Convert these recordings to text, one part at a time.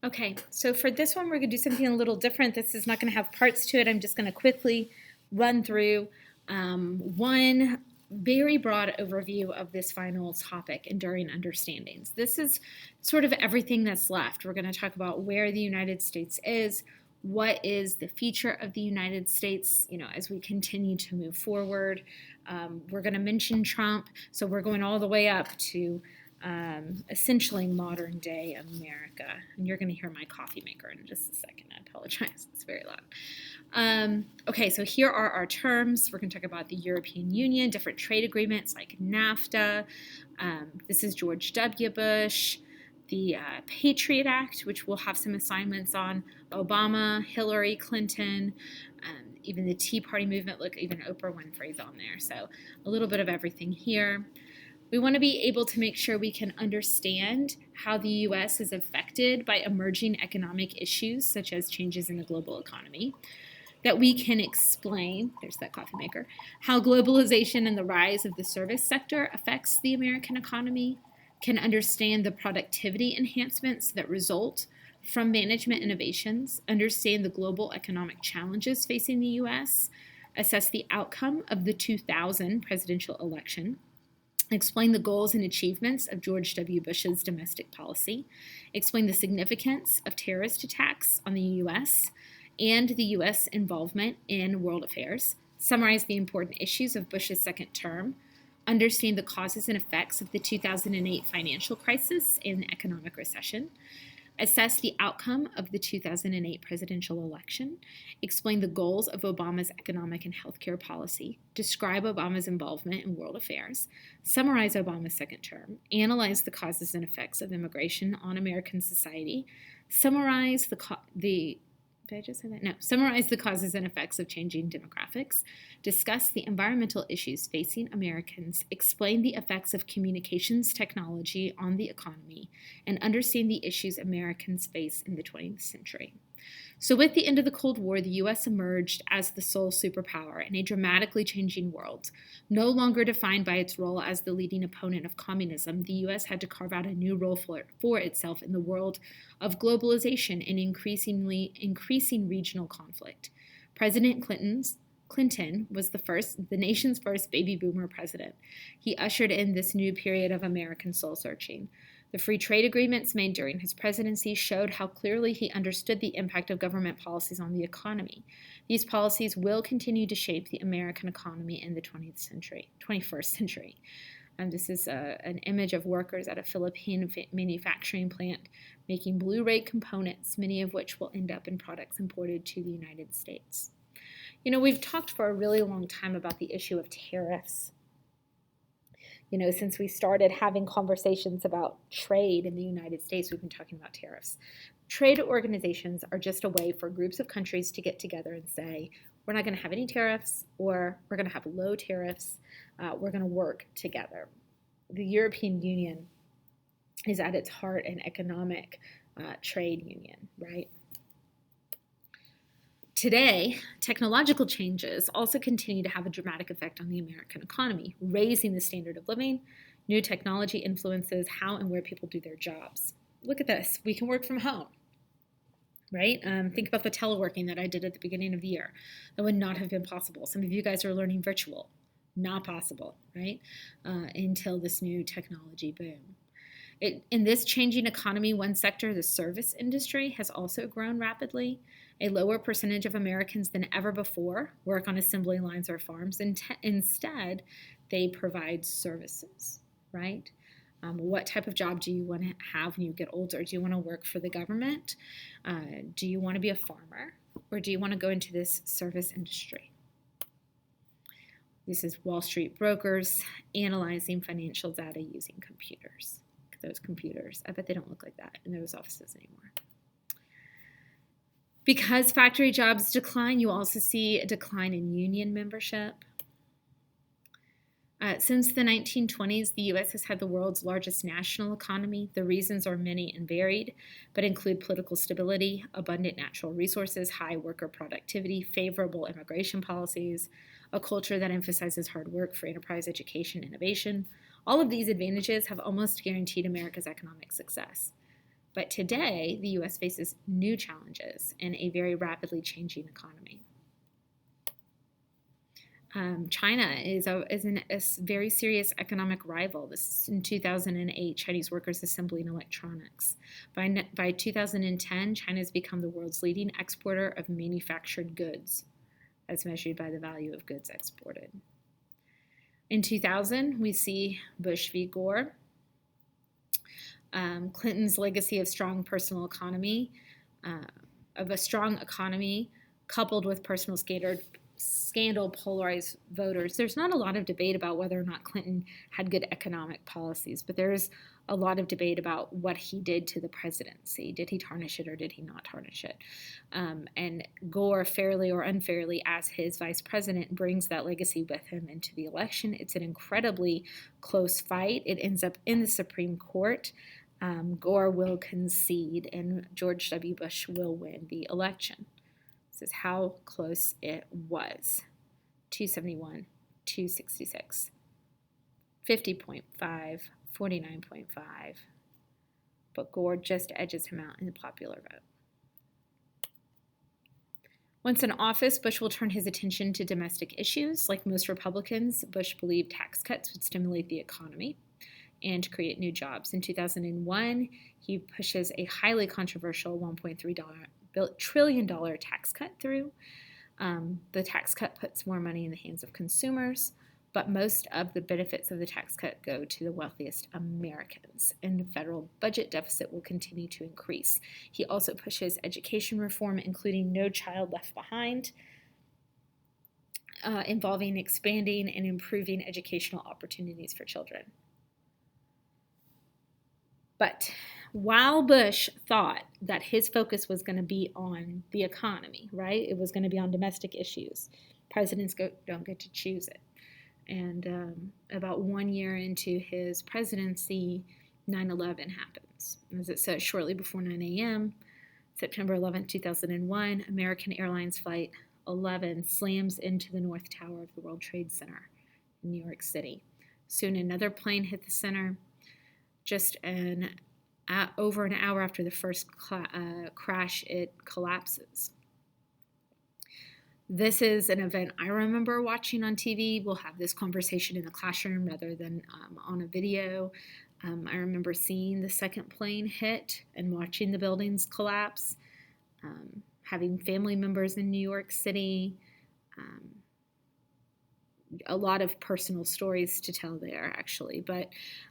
Okay, so for this one, we're going to do something a little different. This is not going to have parts to it. I'm just going to quickly run through one very broad overview of this final topic, enduring understandings. This is sort of everything that's left. We're going to talk about where the United States is, what is the future of the United States, as we continue to move forward. We're going to mention Trump, so we're going all the way up to essentially modern day America. And you're going to hear my coffee maker in just a second. I apologize, it's very loud. Okay, so here are our terms. We're going to talk about the European Union, different trade agreements like NAFTA. This is George W. Bush. The Patriot Act, which we'll have some assignments on, Obama, Hillary Clinton, even the Tea Party movement. Look, even Oprah Winfrey's on there. So a little bit of everything here. We want to be able to make sure we can understand how the U.S. is affected by emerging economic issues, such as changes in the global economy, that we can explain, there's that coffee maker, how globalization and the rise of the service sector affects the American economy, can understand the productivity enhancements that result from management innovations, understand the global economic challenges facing the U.S., assess the outcome of the 2000 presidential election, explain the goals and achievements of George W. Bush's domestic policy, explain the significance of terrorist attacks on the U.S. and the U.S. involvement in world affairs, summarize the important issues of Bush's second term, understand the causes and effects of the 2008 financial crisis and economic recession, assess the outcome of the 2008 presidential election, explain the goals of Obama's economic and healthcare policy, describe Obama's involvement in world affairs, summarize Obama's second term, analyze the causes and effects of immigration on American society, summarize summarize the causes and effects of changing demographics, discuss the environmental issues facing Americans, explain the effects of communications technology on the economy, and understand the issues Americans face in the 20th century. So with the end of the Cold War, the U.S. emerged as the sole superpower in a dramatically changing world. No longer defined by its role as the leading opponent of communism, the U.S. had to carve out a new role for itself in the world of globalization and increasing regional conflict. President Clinton was the nation's first baby boomer president. He ushered in this new period of American soul searching. The free trade agreements made during his presidency showed how clearly he understood the impact of government policies on the economy. These policies will continue to shape the American economy in the 21st century. This is an image of workers at a Philippine manufacturing plant making Blu-ray components, many of which will end up in products imported to the United States. We've talked for a really long time about the issue of tariffs. Since we started having conversations about trade in the United States, we've been talking about tariffs. Trade organizations are just a way for groups of countries to get together and say, we're not going to have any tariffs, or we're going to have low tariffs. We're going to work together. The European Union is at its heart an economic trade union, right? Today, technological changes also continue to have a dramatic effect on the American economy, raising the standard of living. New technology influences how and where people do their jobs. Look at this. We can work from home, right? Think about the teleworking that I did at the beginning of the year. That would not have been possible. Some of you guys are learning virtual. Not possible, right? Until this new technology boom. In this changing economy, one sector, the service industry, has also grown rapidly. A lower percentage of Americans than ever before work on assembly lines or farms. Instead, they provide services, right? What type of job do you want to have when you get older? Do you want to work for the government? Do you want to be a farmer? Or do you want to go into this service industry? This is Wall Street brokers analyzing financial data using computers. Look at those computers. I bet they don't look like that in those offices anymore. Because factory jobs decline, you also see a decline in union membership. Since the 1920s, the U.S. has had the world's largest national economy. The reasons are many and varied, but include political stability, abundant natural resources, high worker productivity, favorable immigration policies, a culture that emphasizes hard work for enterprise, education, innovation. All of these advantages have almost guaranteed America's economic success. But today, the U.S. faces new challenges in a very rapidly changing economy. China is a very serious economic rival. This is in 2008, Chinese workers assembling electronics. By 2010, China has become the world's leading exporter of manufactured goods, as measured by the value of goods exported. In 2000, we see Bush v. Gore. Clinton's legacy of strong personal economy, of a strong economy coupled with personal scandal polarized voters. There's not a lot of debate about whether or not Clinton had good economic policies, but there's a lot of debate about what he did to the presidency. Did he tarnish it or did he not tarnish it? And Gore, fairly or unfairly, as his vice president, brings that legacy with him into the election. It's an incredibly close fight. It ends up in the Supreme Court. Gore will concede and George W. Bush will win the election. This is how close it was. 271, 266, 50.5, 49.5. But Gore just edges him out in the popular vote. Once in office, Bush will turn his attention to domestic issues. Like most Republicans, Bush believed tax cuts would stimulate the economy and create new jobs. In 2001, he pushes a highly controversial $1.3 trillion tax cut through. The tax cut puts more money in the hands of consumers, but most of the benefits of the tax cut go to the wealthiest Americans, and the federal budget deficit will continue to increase. He also pushes education reform, including No Child Left Behind, involving expanding and improving educational opportunities for children. But while Bush thought that his focus was going to be on the economy, right? It was going to be on domestic issues. Presidents don't get to choose it. And about 1 year into his presidency, 9/11 happens. As it says, shortly before 9 a.m., September 11, 2001, American Airlines Flight 11 slams into the North Tower of the World Trade Center in New York City. Soon another plane hit the center. Just over an hour after the first crash, it collapses. This is an event I remember watching on TV. We'll have this conversation in the classroom rather than on a video. I remember seeing the second plane hit and watching the buildings collapse, having family members in New York City. A lot of personal stories to tell there, actually, but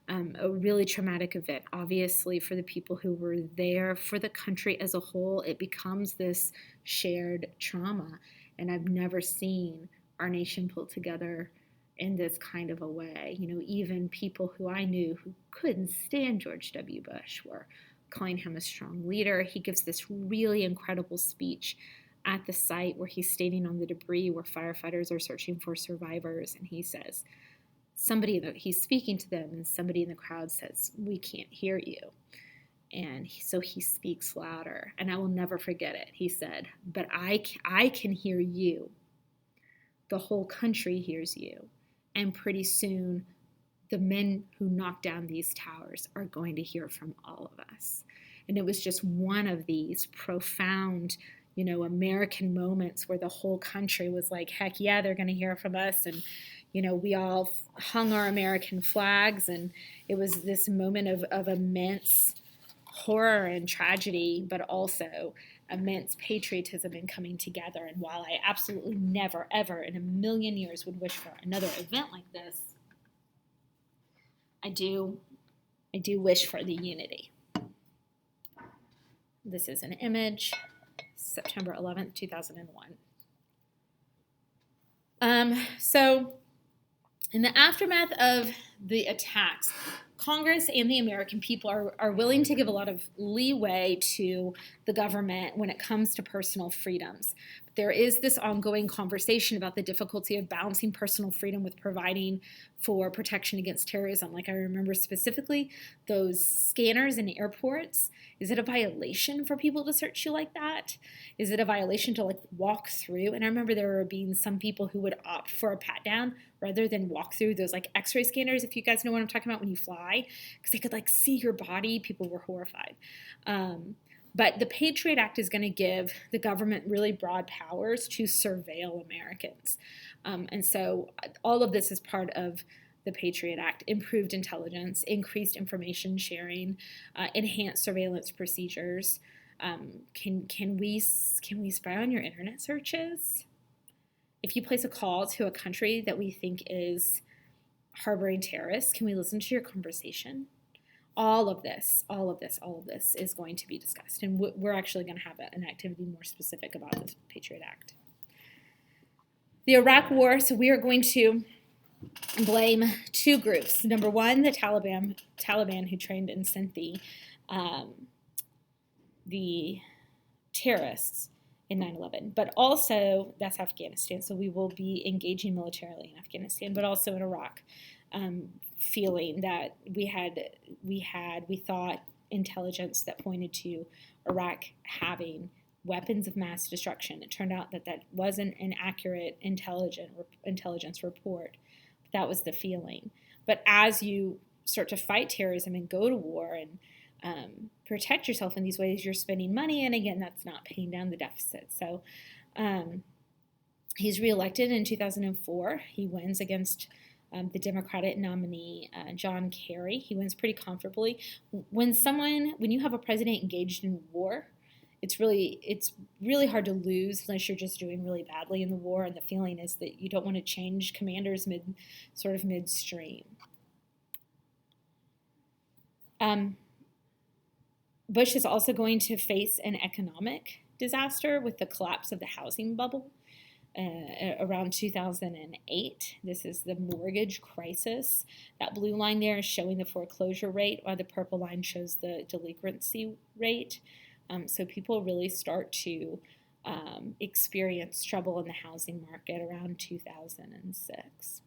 a really traumatic event. Obviously, for the people who were there, for the country as a whole, it becomes this shared trauma. And I've never seen our nation pulled together in this kind of a way. You know, even people who I knew who couldn't stand George W. Bush were calling him a strong leader. He gives this really incredible speech at the site where he's standing on the debris where firefighters are searching for survivors, and he says, he's speaking to them, and somebody in the crowd says, "We can't hear you." And so he speaks louder, and I will never forget it. He said, "But I can hear you. The whole country hears you, and pretty soon the men who knock down these towers are going to hear from all of us." And it was just one of these profound, American moments where the whole country was like, heck yeah, they're going to hear from us. And, we all hung our American flags, and it was this moment of immense horror and tragedy, but also immense patriotism and coming together. And while I absolutely never, ever in a million years would wish for another event like this, I do wish for the unity. This is an image, September 11th, 2001. So in the aftermath of the attacks, Congress and the American people are willing to give a lot of leeway to the government when it comes to personal freedoms. there is this ongoing conversation about the difficulty of balancing personal freedom with providing for protection against terrorism. Like, I remember specifically those scanners in airports. Is it a violation for people to search you like that? Is it a violation to like walk through? And I remember there were being some people who would opt for a pat down rather than walk through those like x-ray scanners, if you guys know what I'm talking about, when you fly, because they could like see your body. People were horrified. But the Patriot Act is going to give the government really broad powers to surveil Americans. And so all of this is part of the Patriot Act: improved intelligence, increased information sharing, enhanced surveillance procedures. Can we spy on your internet searches? If you place a call to a country that we think is harboring terrorists, can we listen to your conversation? All of this is going to be discussed, and we're actually going to have an activity more specific about the Patriot Act. The Iraq War, so we are going to blame two groups. Number one, the Taliban who trained and sent the terrorists in 9/11, but also that's Afghanistan. So we will be engaging militarily in Afghanistan, but also in Iraq. Feeling that we thought intelligence that pointed to Iraq having weapons of mass destruction. It turned out that that wasn't an accurate intelligence report. But that was the feeling. But as you start to fight terrorism and go to war and protect yourself in these ways, you're spending money, and again, that's not paying down the deficit. So he's reelected in 2004. He wins against the Democratic nominee, John Kerry. He wins pretty comfortably. When you have a president engaged in war, it's really hard to lose unless you're just doing really badly in the war, and the feeling is that you don't want to change commanders midstream. Bush is also going to face an economic disaster with the collapse of the housing bubble. Around 2008. This is the mortgage crisis. That blue line there is showing the foreclosure rate, while the purple line shows the delinquency rate. So people really start to experience trouble in the housing market around 2006.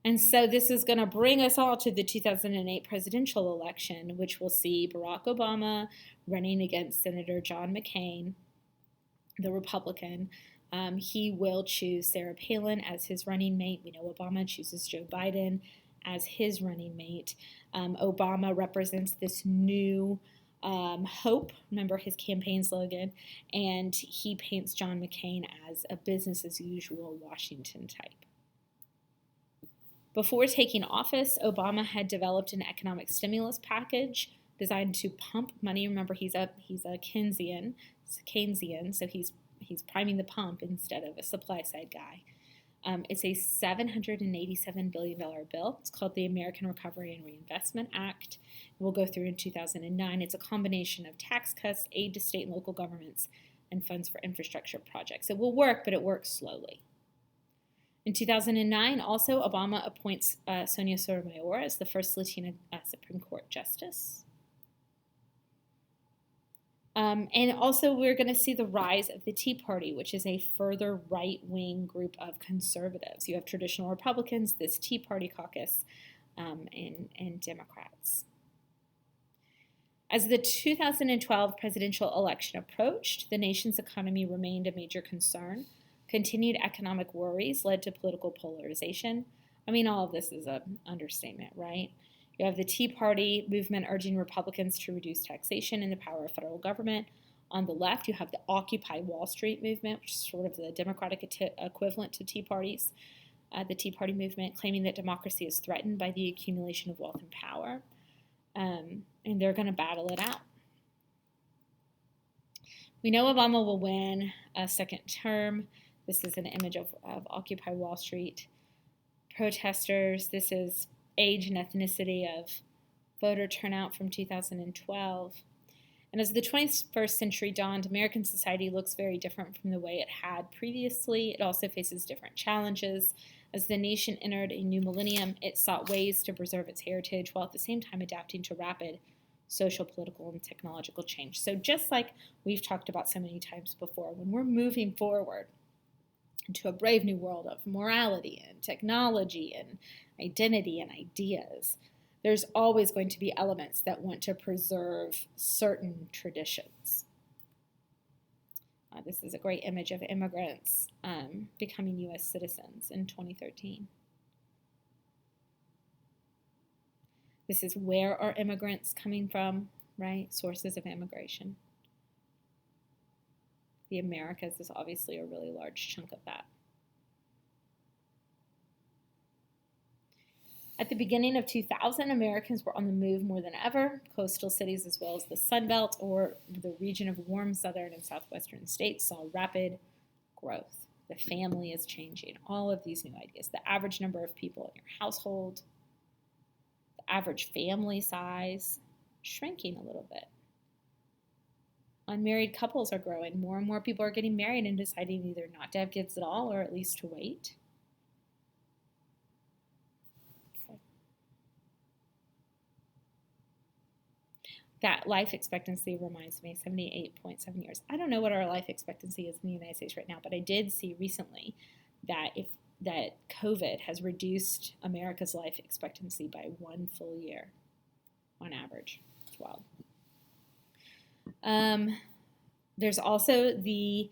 And so this is going to bring us all to the 2008 presidential election, which will see Barack Obama running against Senator John McCain, the Republican. He will choose Sarah Palin as his running mate. We know Obama chooses Joe Biden as his running mate. Obama represents this new hope, remember his campaign slogan, and he paints John McCain as a business as usual Washington type. Before taking office, Obama had developed an economic stimulus package designed to pump money. Remember, he's a Keynesian, so he's priming the pump instead of a supply side guy. It's a $787 billion bill. It's called the American Recovery and Reinvestment Act. We'll go through in 2009. It's a combination of tax cuts, aid to state and local governments, and funds for infrastructure projects. It will work, but it works slowly. In 2009, also, Obama appoints Sonia Sotomayor as the first Latina Supreme Court justice. And also, we're going to see the rise of the Tea Party, which is a further right-wing group of conservatives. You have traditional Republicans, this Tea Party caucus, and Democrats. As the 2012 presidential election approached, the nation's economy remained a major concern. Continued economic worries led to political polarization. I mean, all of this is an understatement, right? You have the Tea Party movement urging Republicans to reduce taxation and the power of federal government. On the left, you have the Occupy Wall Street movement, which is sort of the Democratic equivalent to Tea Parties. The Tea Party movement claiming that democracy is threatened by the accumulation of wealth and power. And they're going to battle it out. We know Obama will win a second term. This is an image of Occupy Wall Street protesters. This is age and ethnicity of voter turnout from 2012. And as the 21st century dawned, American society looks very different from the way it had previously. It also faces different challenges. As the nation entered a new millennium, it sought ways to preserve its heritage while at the same time adapting to rapid social, political, and technological change. So just like we've talked about so many times before, when we're moving forward into a brave new world of morality and technology and identity and ideas, there's always going to be elements that want to preserve certain traditions. This is a great image of immigrants becoming U.S. citizens in 2013. This is where are immigrants coming from, right? Sources of immigration. The Americas is obviously a really large chunk of that. At the beginning of 2000, Americans were on the move more than ever. Coastal cities as well as the Sun Belt or the region of warm southern and southwestern states saw rapid growth. The family is changing. All of these new ideas. The average number of people in your household, the average family size, shrinking a little bit. Unmarried couples are growing. More and more people are getting married and deciding either not to have kids at all or at least to wait. That life expectancy reminds me, 78.7 years. I don't know what our life expectancy is in the United States right now, but I did see recently that COVID has reduced America's life expectancy by 1 full year on average. It's wild. There's also the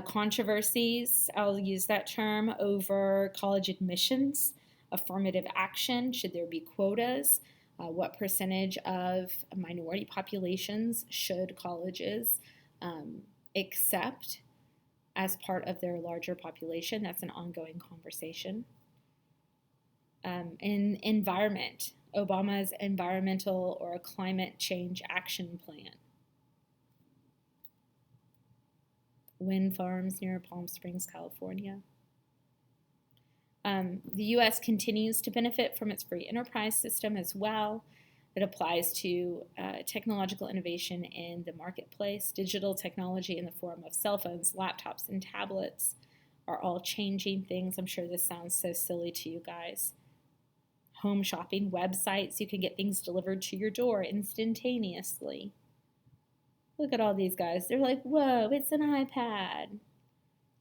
controversies, I'll use that term, over college admissions, affirmative action, should there be quotas, what percentage of minority populations should colleges accept as part of their larger population. That's an ongoing conversation. In environment, Obama's environmental or climate change action plan. Wind farms near Palm Springs, California. The U.S. continues to benefit from its free enterprise system as well. It applies to technological innovation in the marketplace. Digital technology in the form of cell phones, laptops, and tablets are all changing things. I'm sure this sounds so silly to you guys. Home shopping websites, you can get things delivered to your door instantaneously. Look at all these guys. They're like, whoa, it's an iPad.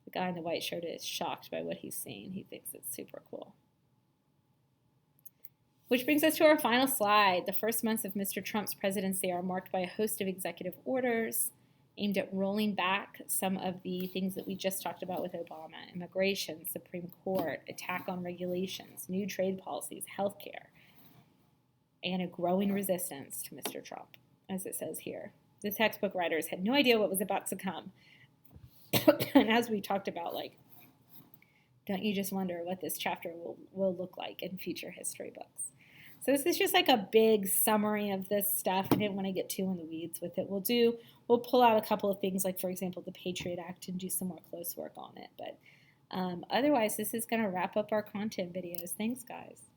The guy in the white shirt is shocked by what he's seeing. He thinks it's super cool. Which brings us to our final slide. The first months of Mr. Trump's presidency are marked by a host of executive orders aimed at rolling back some of the things that we just talked about with Obama: immigration, Supreme Court, attack on regulations, new trade policies, healthcare, and a growing resistance to Mr. Trump, as it says here. The textbook writers had no idea what was about to come. And as we talked about, like, don't you just wonder what this chapter will look like in future history books? So this is just like a big summary of this stuff. I didn't want to get too in the weeds with it. We'll pull out a couple of things, like, for example, the Patriot Act, and do some more close work on it. But otherwise, this is going to wrap up our content videos. Thanks, guys.